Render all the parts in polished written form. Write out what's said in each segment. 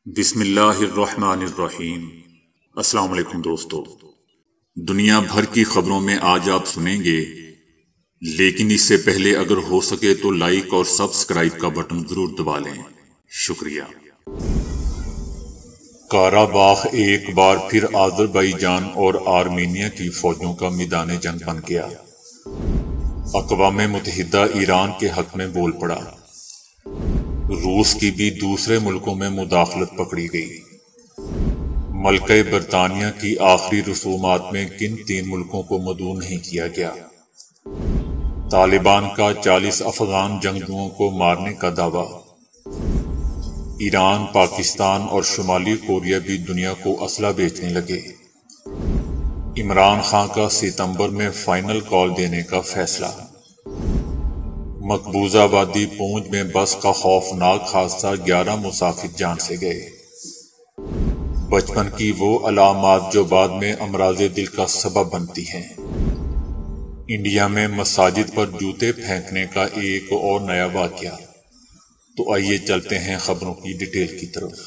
بسم اللہ الرحمن الرحیم۔ السلام علیکم دوستو، دنیا بھر کی خبروں میں آج آپ سنیں گے، لیکن اس سے پہلے اگر ہو سکے تو لائک اور سبسکرائب کا بٹن ضرور دبا لیں، شکریہ۔ قارا باغ ایک بار پھر آذربائیجان اور آرمینیا کی فوجوں کا میدان جنگ بن گیا۔ اقوام متحدہ ایران کے حق میں بول پڑا، روس کی بھی دوسرے ملکوں میں مداخلت پکڑی گئی۔ ملکہ برطانیہ کی آخری رسومات میں کن 3 ملکوں کو مدعو نہیں کیا گیا؟ طالبان کا 40 افغان جنگجوؤں کو مارنے کا دعویٰ۔ ایران، پاکستان اور شمالی کوریا بھی دنیا کو اسلحہ بیچنے لگے۔ عمران خان کا ستمبر میں فائنل کال دینے کا فیصلہ۔ مقبوضہ آبادی پونچھ میں بس کا خوفناک حادثہ، 11 مسافر جان سے گئے۔ بچپن کی وہ علامات جو بعد میں امراض دل کا سبب بنتی ہیں۔ انڈیا میں مساجد پر جوتے پھینکنے کا ایک اور نیا واقعہ۔ تو آئیے چلتے ہیں خبروں کی ڈیٹیل کی طرف۔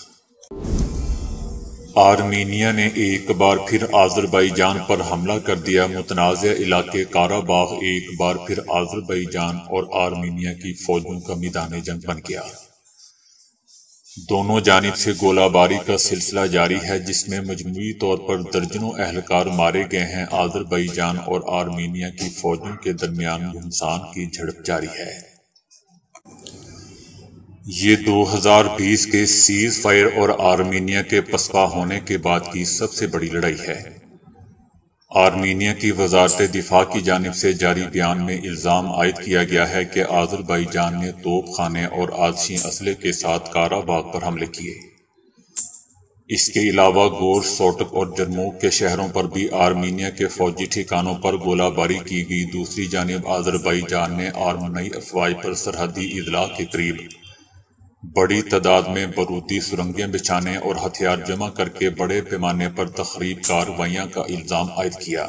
آرمینیا نے ایک بار پھر آذربائیجان پر حملہ کر دیا۔ متنازع علاقے قارا باغ ایک بار پھر آذربائیجان اور آرمینیا کی فوجوں کا میدان جنگ بن گیا۔ دونوں جانب سے گولہ باری کا سلسلہ جاری ہے، جس میں مجموعی طور پر درجنوں اہلکار مارے گئے ہیں۔ آذربائیجان اور آرمینیا کی فوجوں کے درمیان گھمسان کی جھڑپ جاری ہے۔ یہ 2020 کے سیز فائر اور آرمینیا کے پسپا ہونے کے بعد کی سب سے بڑی لڑائی ہے۔ آرمینیا کی وزارت دفاع کی جانب سے جاری بیان میں الزام عائد کیا گیا ہے کہ آذربائیجان نے توپ خانے اور آتشی اسلحے کے ساتھ قارا باغ پر حملے کیے۔ اس کے علاوہ گورس، سوٹک اور جرموک کے شہروں پر بھی آرمینیا کے فوجی ٹھکانوں پر گولہ باری کی گئی۔ دوسری جانب آذربائیجان نے آرمنی افواج پر سرحدی اضلاع کے قریب بڑی تعداد میں بارودی سرنگیں بچھانے اور ہتھیار جمع کر کے بڑے پیمانے پر تخریب کارروائیاں کا الزام عائد کیا۔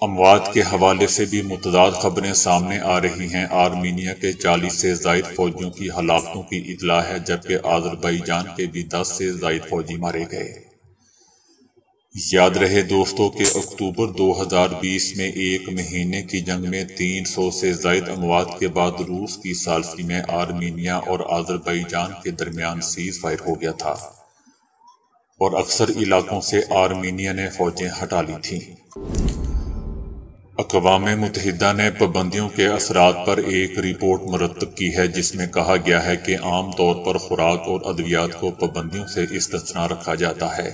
اموات کے حوالے سے بھی متضاد خبریں سامنے آ رہی ہیں۔ آرمینیا کے 40 سے زائد فوجیوں کی ہلاکتوں کی اطلاع ہے، جبکہ آذربائیجان کے بھی 10 سے زائد فوجی مارے گئے۔ یاد رہے دوستو کہ اکتوبر 2020 میں ایک مہینے کی جنگ میں 300 سے زائد اموات کے بعد روس کی ثالثی میں آرمینیا اور آذربائیجان کے درمیان سیز فائر ہو گیا تھا اور اکثر علاقوں سے آرمینیا نے فوجیں ہٹا لی تھیں۔ اقوام متحدہ نے پابندیوں کے اثرات پر ایک رپورٹ مرتب کی ہے، جس میں کہا گیا ہے کہ عام طور پر خوراک اور ادویات کو پابندیوں سے استثناء رکھا جاتا ہے،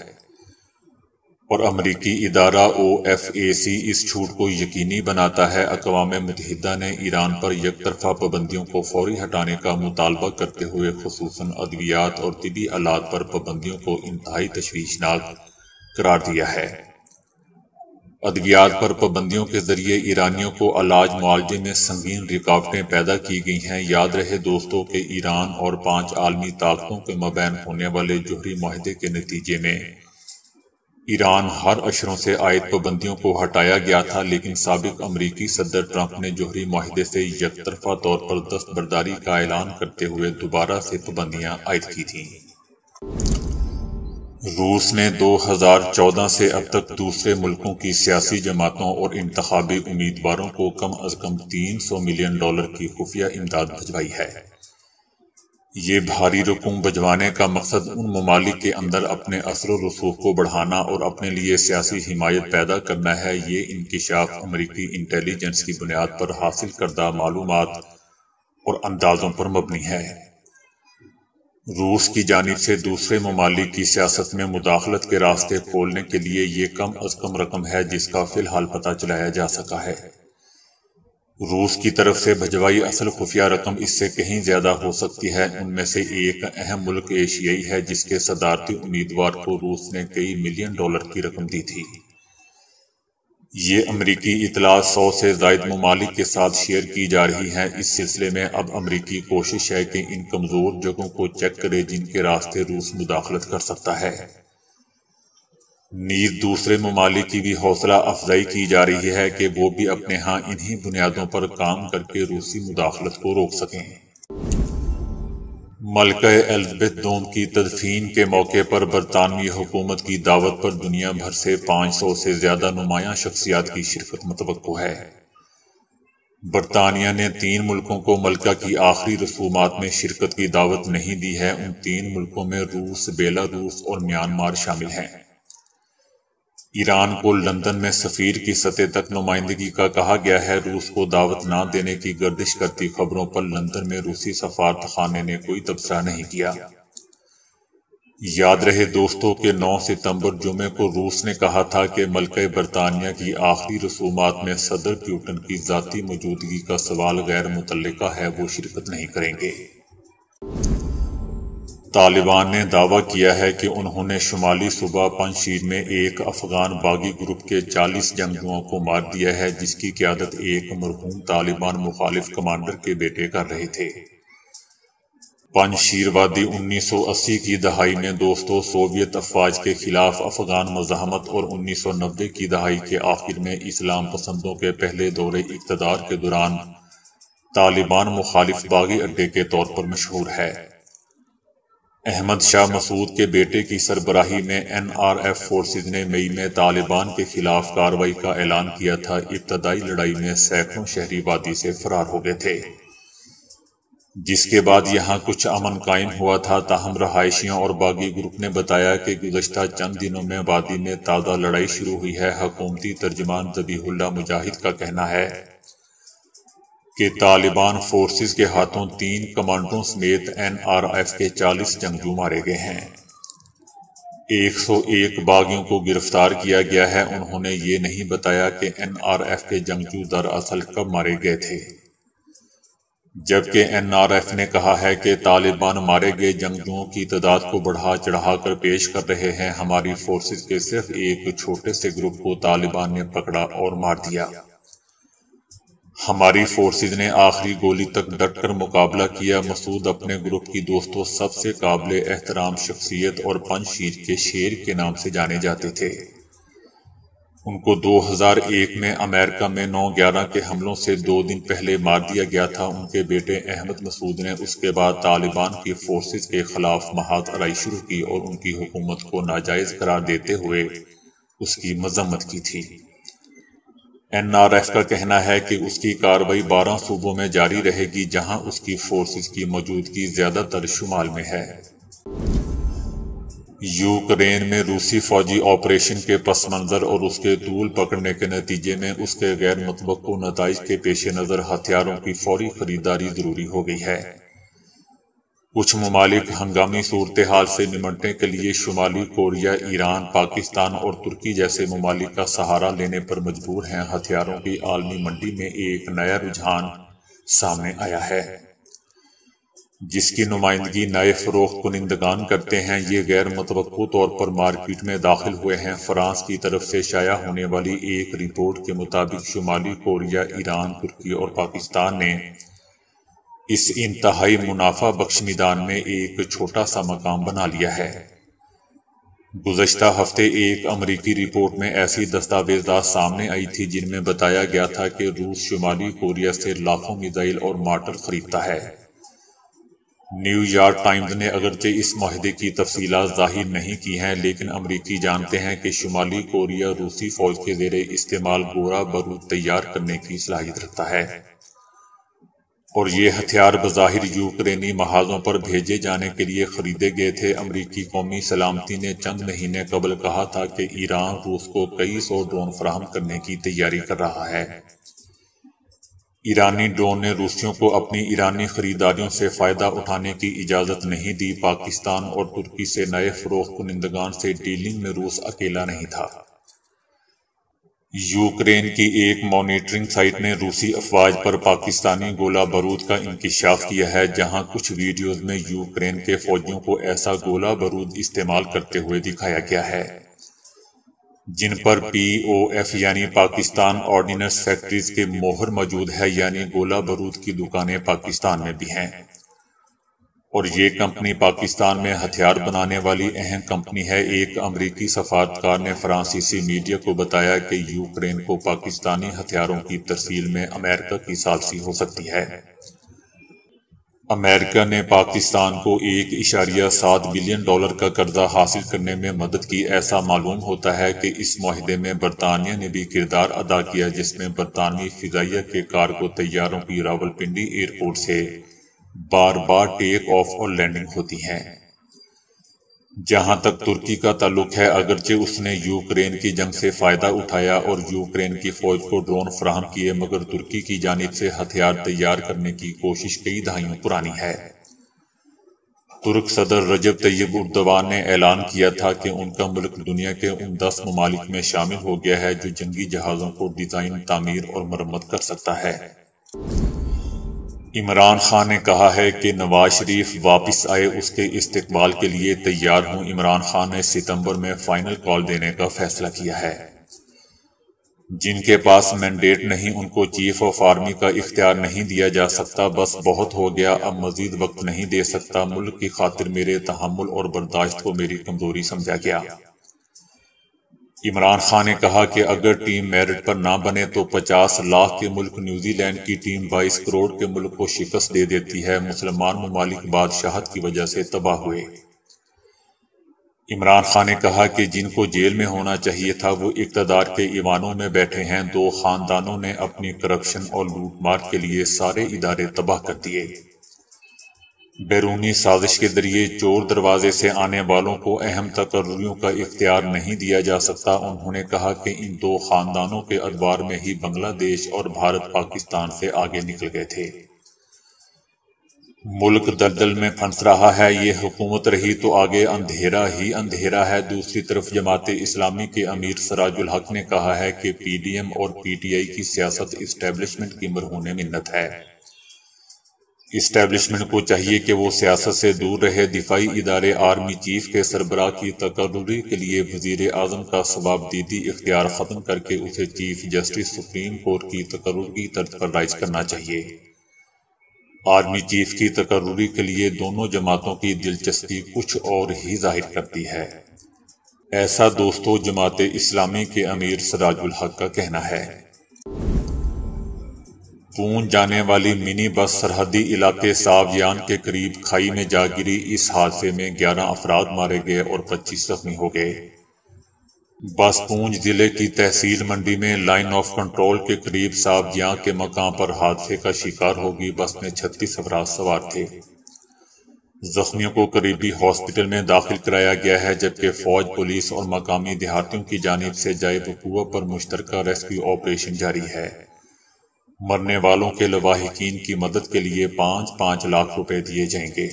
اور امریکی ادارہ OFAC اس چھوٹ کو یقینی بناتا ہے۔ اقوام متحدہ نے ایران پر یک طرفہ پابندیوں کو فوری ہٹانے کا مطالبہ کرتے ہوئے خصوصاً ادویات اور طبی آلات پر پابندیوں کو انتہائی تشویشناک قرار دیا ہے۔ ادویات پر پابندیوں کے ذریعے ایرانیوں کو علاج معالجے میں سنگین رکاوٹیں پیدا کی گئی ہیں۔ یاد رہے دوستو کہ ایران اور 5 عالمی طاقتوں کے مابین ہونے والے جوہری معاہدے کے نتیجے میں ایران ہر اشروں سے عائد پابندیوں کو ہٹایا گیا تھا، لیکن سابق امریکی صدر ٹرمپ نے جوہری معاہدے سے یک طرفہ طور پر دستبرداری کا اعلان کرتے ہوئے دوبارہ سے پابندیاں عائد کی تھیں۔ روس نے 2014 سے اب تک دوسرے ملکوں کی سیاسی جماعتوں اور انتخابی امیدواروں کو کم از کم $300 ملین کی خفیہ امداد بھجوائی ہے۔ یہ بھاری رقوم بھجوانے کا مقصد ان ممالک کے اندر اپنے اثر و رسوخ کو بڑھانا اور اپنے لیے سیاسی حمایت پیدا کرنا ہے۔ یہ انکشاف امریکی انٹیلی جنس کی بنیاد پر حاصل کردہ معلومات اور اندازوں پر مبنی ہے۔ روس کی جانب سے دوسرے ممالک کی سیاست میں مداخلت کے راستے کھولنے کے لیے یہ کم از کم رقم ہے، جس کا فی الحال پتہ چلایا جا سکا ہے۔ روس کی طرف سے بھجوائی اصل خفیہ رقم اس سے کہیں زیادہ ہو سکتی ہے۔ ان میں سے ایک اہم ملک ایشیائی ہے، جس کے صدارتی امیدوار کو روس نے کئی ملین ڈالر کی رقم دی تھی۔ یہ امریکی اطلاعات 100 سے زائد ممالک کے ساتھ شیئر کی جا رہی ہیں۔ اس سلسلے میں اب امریکی کوشش ہے کہ ان کمزور جگہوں کو چیک کرے جن کے راستے روس مداخلت کر سکتا ہے۔ نیز دوسرے ممالک کی بھی حوصلہ افزائی کی جا رہی ہے کہ وہ بھی اپنے ہاں انہی بنیادوں پر کام کر کے روسی مداخلت کو روک سکیں۔ ملکہ ایلزبتھ دوم کی تدفین کے موقع پر برطانوی حکومت کی دعوت پر دنیا بھر سے 500 سے زیادہ نمایاں شخصیات کی شرکت متوقع ہے۔ برطانیہ نے 3 ملکوں کو ملکہ کی آخری رسومات میں شرکت کی دعوت نہیں دی ہے۔ ان 3 ملکوں میں روس، بیلاروس اور میانمار شامل ہیں۔ ایران کو لندن میں سفیر کی سطح تک نمائندگی کا کہا گیا ہے۔ روس کو دعوت نہ دینے کی گردش کرتی خبروں پر لندن میں روسی سفارت خانے نے کوئی تبصرہ نہیں کیا۔ یاد رہے دوستو کہ 9 ستمبر جمعے کو روس نے کہا تھا کہ ملکہ برطانیہ کی آخری رسومات میں صدر پیوٹن کی ذاتی موجودگی کا سوال غیر متعلقہ ہے، وہ شرکت نہیں کریں گے۔ طالبان نے دعویٰ کیا ہے کہ انہوں نے شمالی صوبہ پنجشیر میں ایک افغان باغی گروپ کے 40 جنگجوؤں کو مار دیا ہے، جس کی قیادت ایک مرحوم طالبان مخالف کمانڈر کے بیٹے کر رہے تھے۔ پنجشیر وادی 1980 کی دہائی میں دوستو سوویت افواج کے خلاف افغان مزاحمت اور 1990 کی دہائی کے آخر میں اسلام پسندوں کے پہلے دور اقتدار کے دوران طالبان مخالف باغی اڈے کے طور پر مشہور ہے۔ احمد شاہ مسعود کے بیٹے کی سربراہی میں NRF فورسز نے مئی میں طالبان کے خلاف کارروائی کا اعلان کیا تھا۔ ابتدائی لڑائی میں سینکڑوں شہری وادی سے فرار ہو گئے تھے، جس کے بعد یہاں کچھ امن قائم ہوا تھا، تاہم رہائشیوں اور باغی گروپ نے بتایا کہ گزشتہ چند دنوں میں وادی میں تازہ لڑائی شروع ہوئی ہے۔ حکومتی ترجمان ذبیح اللہ مجاہد کا کہنا ہے کہ طالبان فورسز کے ہاتھوں 3 کمانڈروں سمیت NRF کے 40 جنگجو مارے گئے ہیں۔ 101 باغیوں کو گرفتار کیا گیا ہے۔ انہوں نے یہ نہیں بتایا کہ NRF کے جنگجو دراصل کب مارے گئے تھے، جبکہ NRF نے کہا ہے کہ طالبان مارے گئے جنگجوؤں کی تعداد کو بڑھا چڑھا کر پیش کر رہے ہیں۔ ہماری فورسز کے صرف ایک چھوٹے سے گروپ کو طالبان نے پکڑا اور مار دیا۔ ہماری فورسز نے آخری گولی تک ڈٹ کر مقابلہ کیا۔ مسعود اپنے گروپ کی دوستوں سب سے قابل احترام شخصیت اور پنجشیر کے شیر کے نام سے جانے جاتے تھے۔ ان کو 2001 میں امریکہ میں 9/11 کے حملوں سے 2 دن پہلے مار دیا گیا تھا۔ ان کے بیٹے احمد مسعود نے اس کے بعد طالبان کی فورسز کے خلاف محاذ آرائی شروع کی اور ان کی حکومت کو ناجائز قرار دیتے ہوئے اس کی مذمت کی تھی۔ NRF کا کہنا ہے کہ اس کی کارروائی 12 صوبوں میں جاری رہے گی، جہاں اس کی فورسز کی موجودگی زیادہ تر شمال میں ہے۔ یوکرین میں روسی فوجی آپریشن کے پس منظر اور اس کے طول پکڑنے کے نتیجے میں اس کے غیر متوقع نتائج کے پیش نظر ہتھیاروں کی فوری خریداری ضروری ہو گئی ہے۔ کچھ ممالک ہنگامی صورتحال سے نمٹنے کے لیے شمالی کوریا، ایران، پاکستان اور ترکی جیسے ممالک کا سہارا لینے پر مجبور ہیں۔ ہتھیاروں کی عالمی منڈی میں ایک نیا رجحان سامنے آیا ہے، جس کی نمائندگی نئے فروخت کنندگان کرتے ہیں۔ یہ غیر متوقع طور پر مارکیٹ میں داخل ہوئے ہیں۔ فرانس کی طرف سے شائع ہونے والی ایک رپورٹ کے مطابق شمالی کوریا، ایران، ترکی اور پاکستان نے اس انتہائی منافع بخش میدان میں ایک چھوٹا سا مقام بنا لیا ہے۔ گزشتہ ہفتے ایک امریکی رپورٹ میں ایسی دستاویزات سامنے آئی تھی جن میں بتایا گیا تھا کہ روس شمالی کوریا سے لاکھوں میزائل اور مارٹر خریدتا ہے۔ نیو یارک ٹائمز نے اگرچہ اس معاہدے کی تفصیلات ظاہر نہیں کی ہیں، لیکن امریکی جانتے ہیں کہ شمالی کوریا روسی فوج کے زیر استعمال گولہ بارود تیار کرنے کی صلاحیت رکھتا ہے، اور یہ ہتھیار بظاہر یوکرینی محاذوں پر بھیجے جانے کے لیے خریدے گئے تھے۔ امریکی قومی سلامتی نے چند مہینے قبل کہا تھا کہ ایران روس کو کئی 100 ڈرون فراہم کرنے کی تیاری کر رہا ہے۔ ایرانی ڈرون نے روسیوں کو اپنی ایرانی خریداریوں سے فائدہ اٹھانے کی اجازت نہیں دی۔ پاکستان اور ترکی سے نئے فروخت کنندگان سے ڈیلنگ میں روس اکیلا نہیں تھا۔ یوکرین کی ایک مانیٹرنگ سائٹ نے روسی افواج پر پاکستانی گولہ بارود کا انکشاف کیا ہے، جہاں کچھ ویڈیوز میں یوکرین کے فوجیوں کو ایسا گولہ بارود استعمال کرتے ہوئے دکھایا گیا ہے جن پر POF یعنی پاکستان آرڈیننس فیکٹریز کے مہر موجود ہے، یعنی گولہ بارود کی دکانیں پاکستان میں بھی ہیں، اور یہ کمپنی پاکستان میں ہتھیار بنانے والی اہم کمپنی ہے۔ ایک امریکی سفارتکار نے فرانسیسی میڈیا کو بتایا کہ یوکرین کو پاکستانی ہتھیاروں کی ترسیل میں امریکہ کی ثالثی ہو سکتی ہے۔ امریکہ نے پاکستان کو $1.7 بلین کا قرضہ حاصل کرنے میں مدد کی۔ ایسا معلوم ہوتا ہے کہ اس معاہدے میں برطانیہ نے بھی کردار ادا کیا، جس میں برطانوی فضائیہ کے کارگو طیاروں کی راولپنڈی ایئرپورٹ سے بار بار ٹیک آف اور لینڈنگ ہوتی ہیں۔ جہاں تک ترکی کا تعلق ہے، اگرچہ اس نے یوکرین کی جنگ سے فائدہ اٹھایا اور یوکرین کی فوج کو ڈرون فراہم کیے، مگر ترکی کی جانب سے ہتھیار تیار کرنے کی کوشش کئی دہائیوں پرانی ہے۔ ترک صدر رجب طیب اردوان نے اعلان کیا تھا کہ ان کا ملک دنیا کے ان 10 ممالک میں شامل ہو گیا ہے جو جنگی جہازوں کو ڈیزائن، تعمیر اور مرمت کر سکتا ہے۔ عمران خان نے کہا ہے کہ نواز شریف واپس آئے، اس کے استقبال کے لیے تیار ہوں۔ عمران خان نے ستمبر میں فائنل کال دینے کا فیصلہ کیا ہے۔ جن کے پاس مینڈیٹ نہیں ان کو چیف آف آرمی کا اختیار نہیں دیا جا سکتا۔ بس بہت ہو گیا، اب مزید وقت نہیں دے سکتا۔ ملک کی خاطر میرے تحمل اور برداشت کو میری کمزوری سمجھا گیا۔ عمران خان نے کہا کہ اگر ٹیم میرٹ پر نہ بنے تو 50 لاکھ کے ملک نیوزی لینڈ کی ٹیم 22 کروڑ کے ملک کو شکست دے دیتی ہے۔ مسلمان ممالک بادشاہت کی وجہ سے تباہ ہوئے۔ عمران خان نے کہا کہ جن کو جیل میں ہونا چاہیے تھا وہ اقتدار کے ایوانوں میں بیٹھے ہیں۔ 2 خاندانوں نے اپنی کرپشن اور لوٹ مار کے لیے سارے ادارے تباہ کر دیے۔ بیرونی سازش کے ذریعے چور دروازے سے آنے والوں کو اہم تقرریوں کا اختیار نہیں دیا جا سکتا۔ انہوں نے کہا کہ ان 2 خاندانوں کے ادوار میں ہی بنگلہ دیش اور بھارت پاکستان سے آگے نکل گئے تھے۔ ملک دلدل میں پھنس رہا ہے، یہ حکومت رہی تو آگے اندھیرا ہی اندھیرا ہے۔ دوسری طرف جماعت اسلامی کے امیر سراج الحق نے کہا ہے کہ پی ڈی ایم اور پی ٹی آئی کی سیاست اسٹیبلشمنٹ کی مرہون منت ہے۔ اسٹیبلشمنٹ کو چاہیے کہ وہ سیاست سے دور رہے۔ دفاعی ادارے آرمی چیف کے سربراہ کی تقرری کے لیے وزیر اعظم کا ثوابدیدی اختیار ختم کر کے اسے چیف جسٹس سپریم کورٹ کی تقرر کی طرز پر رائج کرنا چاہیے۔ آرمی چیف کی تقرری کے لیے دونوں جماعتوں کی دلچسپی کچھ اور ہی ظاہر کرتی ہے۔ ایسا دوستو جماعت اسلامی کے امیر سراج الحق کا کہنا ہے۔ پونچھ جانے والی منی بس سرحدی علاقے ساویان کے قریب کھائی میں جا گری۔ اس حادثے میں 11 افراد مارے گئے اور 25 زخمی ہو گئے۔ بس پونچھ ضلع کی تحصیل منڈی میں لائن آف کنٹرول کے قریب ساویان کے مقام پر حادثے کا شکار ہوگی۔ بس میں 36 افراد سوار تھے۔ زخمیوں کو قریبی ہاسپٹل میں داخل کرایا گیا ہے، جبکہ فوج، پولیس اور مقامی دیہاتیوں کی جانب سے جائے وقوع پر مشترکہ ریسکیو آپریشن جاری ہے۔ مرنے والوں کے لواحقین کی مدد کے لیے 5 لاکھ روپے دیے جائیں گے۔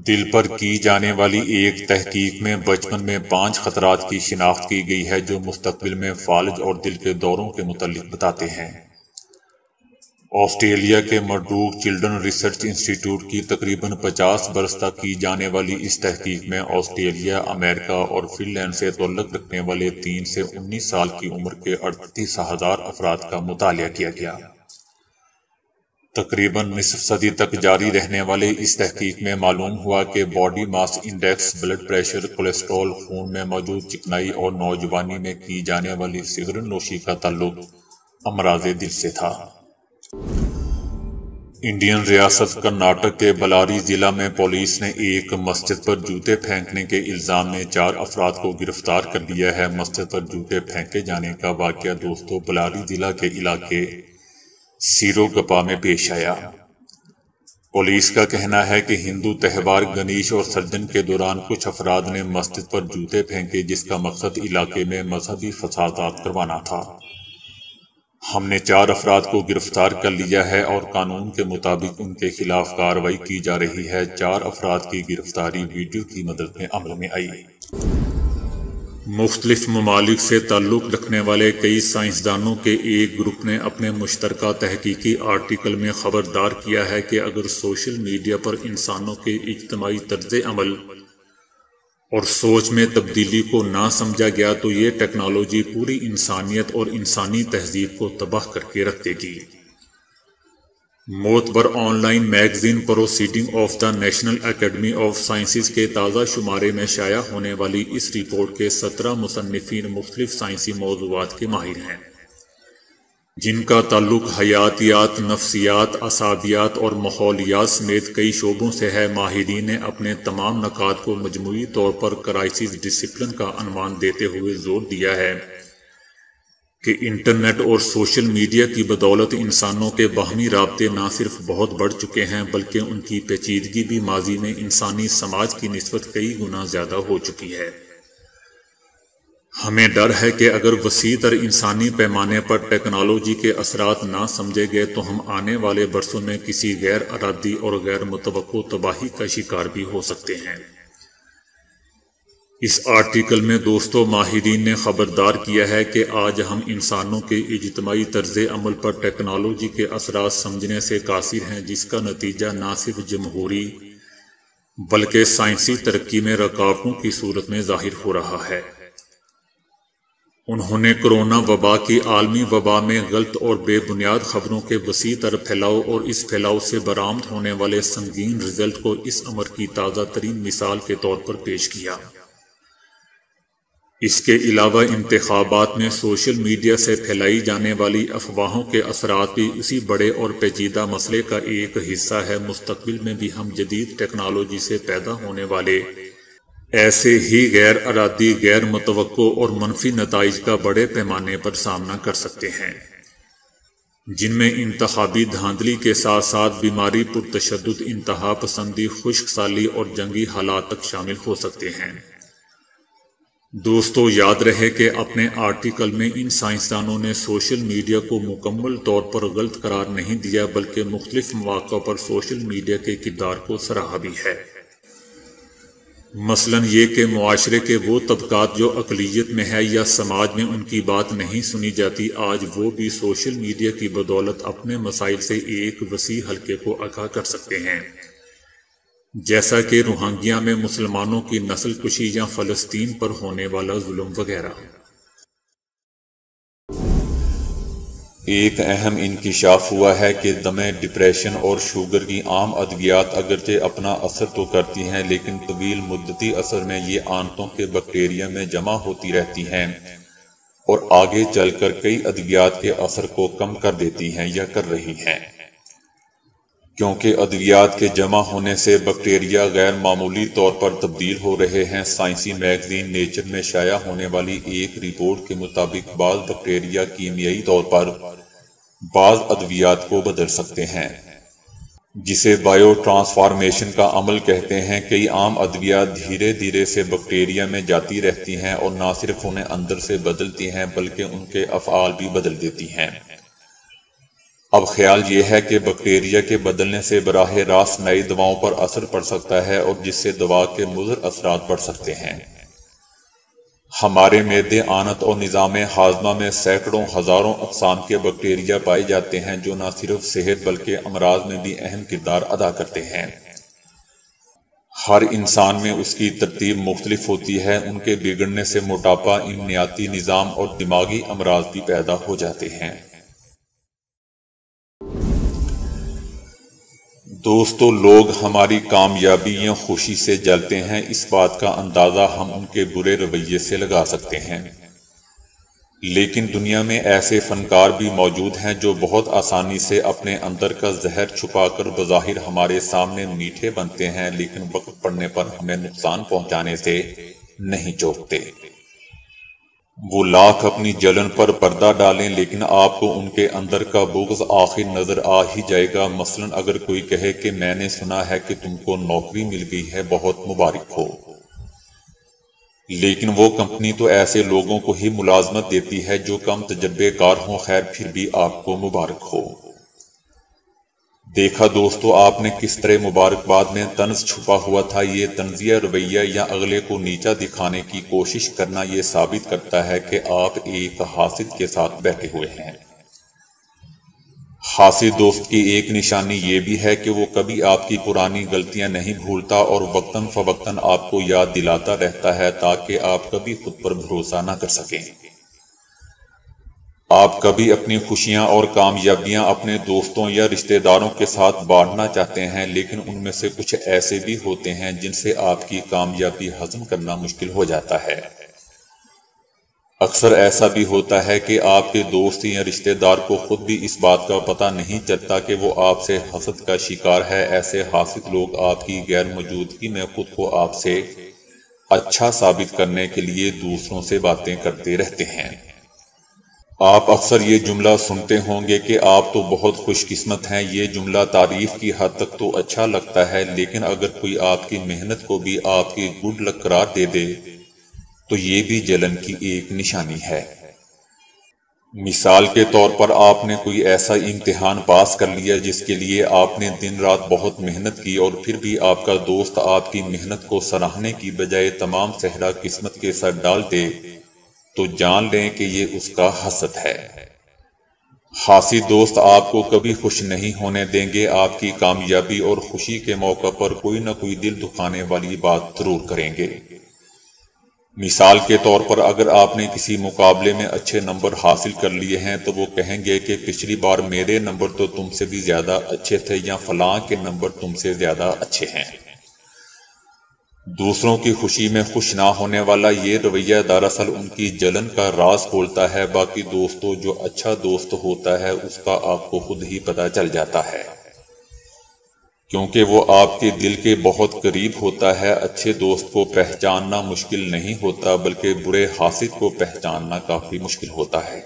دل پر کی جانے والی ایک تحقیق میں بچپن میں 5 خطرات کی شناخت کی گئی ہے جو مستقبل میں فالج اور دل کے دوروں کے متعلق بتاتے ہیں۔ آسٹریلیا کے مرڈوک چلڈرن ریسرچ انسٹی ٹیوٹ کی تقریباً 50 برس تک کی جانے والی اس تحقیق میں آسٹریلیا، امریکہ اور فن لینڈ سے تعلق رکھنے والے 3 سے 19 سال کی عمر کے 38,000 افراد کا مطالعہ کیا گیا۔ تقریباً نصف صدی تک جاری رہنے والے اس تحقیق میں معلوم ہوا کہ باڈی ماس انڈیکس، بلڈ پریشر، کولیسٹرول، خون میں موجود چکنائی اور نوجوانی میں کی جانے والی سگریٹ نوشی کا تعلق امراض دل سے تھا۔ انڈین ریاست کرناٹک کے بلاری ضلع میں پولیس نے ایک مسجد پر جوتے پھینکنے کے الزام میں 4 افراد کو گرفتار کر لیا ہے۔ مسجد پر جوتے پھینکے جانے کا واقعہ دوستو بلاری ضلع کے علاقے سیرو گپا میں پیش آیا۔ پولیس کا کہنا ہے کہ ہندو تہوار گنیش اور سرجن کے دوران کچھ افراد نے مسجد پر جوتے پھینکے، جس کا مقصد علاقے میں مذہبی فسادات کروانا تھا۔ ہم نے 4 افراد کو گرفتار کر لیا ہے اور قانون کے مطابق ان کے خلاف کارروائی کی جا رہی ہے۔ 4 افراد کی گرفتاری ویڈیو کی مدد میں عمل میں آئی۔ مختلف ممالک سے تعلق رکھنے والے کئی سائنسدانوں کے ایک گروپ نے اپنے مشترکہ تحقیقی آرٹیکل میں خبردار کیا ہے کہ اگر سوشل میڈیا پر انسانوں کے اجتماعی طرز عمل اور سوچ میں تبدیلی کو نہ سمجھا گیا تو یہ ٹیکنالوجی پوری انسانیت اور انسانی تہذیب کو تباہ کر کے رکھ دے گی۔ معتبر on line magazine proceeding of the national academy of sciences کے تازہ شمارے میں شائع ہونے والی اس رپورٹ کے 17 مصنفین مختلف سائنسی موضوعات کے ماہر ہیں، جن کا تعلق حیاتیات، نفسیات، اعصابیات اور ماحولیات سمیت کئی شعبوں سے ہے۔ ماہرین نے اپنے تمام نکات کو مجموعی طور پر کرائسس ڈسپلن کا عنوان دیتے ہوئے زور دیا ہے کہ انٹرنیٹ اور سوشل میڈیا کی بدولت انسانوں کے باہمی رابطے نہ صرف بہت بڑھ چکے ہیں بلکہ ان کی پیچیدگی بھی ماضی میں انسانی سماج کی نسبت کئی گنا زیادہ ہو چکی ہے۔ ہمیں ڈر ہے کہ اگر وسیع تر انسانی پیمانے پر ٹیکنالوجی کے اثرات نہ سمجھے گئے تو ہم آنے والے برسوں میں کسی غیر ارادی اور غیر متوقع تباہی کا شکار بھی ہو سکتے ہیں۔ اس آرٹیکل میں دوستو ماہرین نے خبردار کیا ہے کہ آج ہم انسانوں کے اجتماعی طرز عمل پر ٹیکنالوجی کے اثرات سمجھنے سے قاصر ہیں، جس کا نتیجہ نہ صرف جمہوری بلکہ سائنسی ترقی میں رکاوٹوں کی صورت میں ظاہر ہو رہا ہے۔ انہوں نے کرونا وبا کی عالمی وبا میں غلط اور بے بنیاد خبروں کے وسیع تر پھیلاؤ اور اس پھیلاؤ سے برآمد ہونے والے سنگین رزلٹ کو اس امر کی تازہ ترین مثال کے طور پر پیش کیا۔ اس کے علاوہ انتخابات میں سوشل میڈیا سے پھیلائی جانے والی افواہوں کے اثرات بھی اسی بڑے اور پیچیدہ مسئلے کا ایک حصہ ہے۔ مستقبل میں بھی ہم جدید ٹیکنالوجی سے پیدا ہونے والے ایسے ہی غیر ارادی، غیر متوقع اور منفی نتائج کا بڑے پیمانے پر سامنا کر سکتے ہیں، جن میں انتخابی دھاندلی کے ساتھ ساتھ بیماری، پرتشدد، انتہا پسندی، خشک سالی اور جنگی حالات تک شامل ہو سکتے ہیں۔ دوستو یاد رہے کہ اپنے آرٹیکل میں ان سائنسدانوں نے سوشل میڈیا کو مکمل طور پر غلط قرار نہیں دیا بلکہ مختلف مواقع پر سوشل میڈیا کے کردار کو سراہا بھی ہے۔ مثلاً یہ کہ معاشرے کے وہ طبقات جو اقلیت میں ہے یا سماج میں ان کی بات نہیں سنی جاتی، آج وہ بھی سوشل میڈیا کی بدولت اپنے مسائل سے ایک وسیع حلقے کو آگاہ کر سکتے ہیں، جیسا کہ روہنگیا میں مسلمانوں کی نسل کشی یا فلسطین پر ہونے والا ظلم وغیرہ۔ ایک اہم انکشاف ہوا ہے کہ دمے، ڈپریشن اور شوگر کی عام ادویات اگرچہ اپنا اثر تو کرتی ہیں لیکن طویل مدتی اثر میں یہ آنتوں کے بیکٹیریا میں جمع ہوتی رہتی ہیں اور آگے چل کر کئی ادویات کے اثر کو کم کر دیتی ہیں یا کر رہی ہیں۔ کیونکہ ادویات کے جمع ہونے سے بیکٹیریا غیر معمولی طور پر تبدیل ہو رہے ہیں۔ سائنسی میگزین نیچر میں شائع ہونے والی ایک رپورٹ کے مطابق بعض بیکٹیریا کیمیائی طور پر بعض ادویات کو بدل سکتے ہیں، جسے بائیو ٹرانسفارمیشن کا عمل کہتے ہیں۔ کئی عام ادویات دھیرے دھیرے سے بیکٹیریا میں جاتی رہتی ہیں اور نہ صرف انہیں اندر سے بدلتی ہیں بلکہ ان کے افعال بھی بدل دیتی ہیں۔ اب خیال یہ ہے کہ بیکٹیریا کے بدلنے سے براہ راست نئی دواؤں پر اثر پڑ سکتا ہے اور جس سے دوا کے مضر اثرات بڑھ سکتے ہیں۔ ہمارے معدے، آنت اور نظام ہاضمہ میں سینکڑوں ہزاروں اقسام کے بیکٹیریا پائے جاتے ہیں جو نہ صرف صحت بلکہ امراض میں بھی اہم کردار ادا کرتے ہیں۔ ہر انسان میں اس کی ترتیب مختلف ہوتی ہے، ان کے بگڑنے سے موٹاپا، امنیاتی نظام اور دماغی امراض بھی پیدا ہو جاتے ہیں۔ دوستو لوگ ہماری کامیابی یا خوشی سے جلتے ہیں، اس بات کا اندازہ ہم ان کے برے رویے سے لگا سکتے ہیں۔ لیکن دنیا میں ایسے فنکار بھی موجود ہیں جو بہت آسانی سے اپنے اندر کا زہر چھپا کر بظاہر ہمارے سامنے میٹھے بنتے ہیں لیکن وقت پڑنے پر ہمیں نقصان پہنچانے سے نہیں چوکتے۔ وہ لاکھ اپنی جلن پر پردہ ڈالیں لیکن آپ کو ان کے اندر کا بغض آخر نظر آ ہی جائے گا۔ مثلا اگر کوئی کہے کہ میں نے سنا ہے کہ تم کو نوکری مل گئی ہے، بہت مبارک ہو، لیکن وہ کمپنی تو ایسے لوگوں کو ہی ملازمت دیتی ہے جو کم تجربے کار ہوں، خیر پھر بھی آپ کو مبارک ہو۔ دیکھا دوستو آپ نے کس طرح مبارکباد میں طنز چھپا ہوا تھا۔ یہ طنزیہ رویہ یا اگلے کو نیچا دکھانے کی کوشش کرنا یہ ثابت کرتا ہے کہ آپ ایک حاسد کے ساتھ بیٹھے ہوئے ہیں۔ حاسد دوست کی ایک نشانی یہ بھی ہے کہ وہ کبھی آپ کی پرانی غلطیاں نہیں بھولتا اور وقتاً فوقتاً آپ کو یاد دلاتا رہتا ہے تاکہ آپ کبھی خود پر بھروسہ نہ کر سکیں۔ آپ کبھی اپنی خوشیاں اور کامیابیاں اپنے دوستوں یا رشتہ داروں کے ساتھ بانٹنا چاہتے ہیں، لیکن ان میں سے کچھ ایسے بھی ہوتے ہیں جن سے آپ کی کامیابی ہضم کرنا مشکل ہو جاتا ہے۔ اکثر ایسا بھی ہوتا ہے کہ آپ کے دوست یا رشتہ دار کو خود بھی اس بات کا پتہ نہیں چلتا کہ وہ آپ سے حسد کا شکار ہے۔ ایسے حاسد لوگ آپ کی غیر موجودگی میں خود کو آپ سے اچھا ثابت کرنے کے لیے دوسروں سے باتیں کرتے رہتے ہیں۔ آپ اکثر یہ جملہ سنتے ہوں گے کہ آپ تو بہت خوش قسمت ہیں۔ یہ جملہ تعریف کی حد تک تو اچھا لگتا ہے، لیکن اگر کوئی آپ کی محنت کو بھی آپ کی گڈ لک قرار دے دے تو یہ بھی جلن کی ایک نشانی ہے۔ مثال کے طور پر آپ نے کوئی ایسا امتحان پاس کر لیا جس کے لیے آپ نے دن رات بہت محنت کی، اور پھر بھی آپ کا دوست آپ کی محنت کو سراہنے کی بجائے تمام صحرا قسمت کے سر ڈال دے، تو جان لیں کہ یہ اس کا حسد ہے۔ حاسد دوست آپ کو کبھی خوش نہیں ہونے دیں گے۔ آپ کی کامیابی اور خوشی کے موقع پر کوئی نہ کوئی دل دکھانے والی بات ضرور کریں گے۔ مثال کے طور پر اگر آپ نے کسی مقابلے میں اچھے نمبر حاصل کر لیے ہیں تو وہ کہیں گے کہ پچھلی بار میرے نمبر تو تم سے بھی زیادہ اچھے تھے، یا فلاں کے نمبر تم سے زیادہ اچھے ہیں۔ دوسروں کی خوشی میں خوش نہ ہونے والا یہ رویہ دراصل ان کی جلن کا راز کھولتا ہے۔ باقی دوستوں، جو اچھا دوست ہوتا ہے اس کا آپ کو خود ہی پتہ چل جاتا ہے، کیونکہ وہ آپ کے دل کے بہت قریب ہوتا ہے۔ اچھے دوست کو پہچاننا مشکل نہیں ہوتا، بلکہ برے حاسد کو پہچاننا کافی مشکل ہوتا ہے۔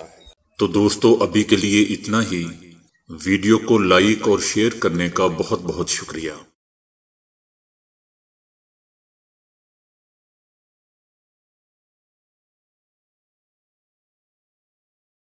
تو دوستو، ابھی کے لیے اتنا ہی۔ ویڈیو کو لائک اور شیئر کرنے کا بہت بہت شکریہ۔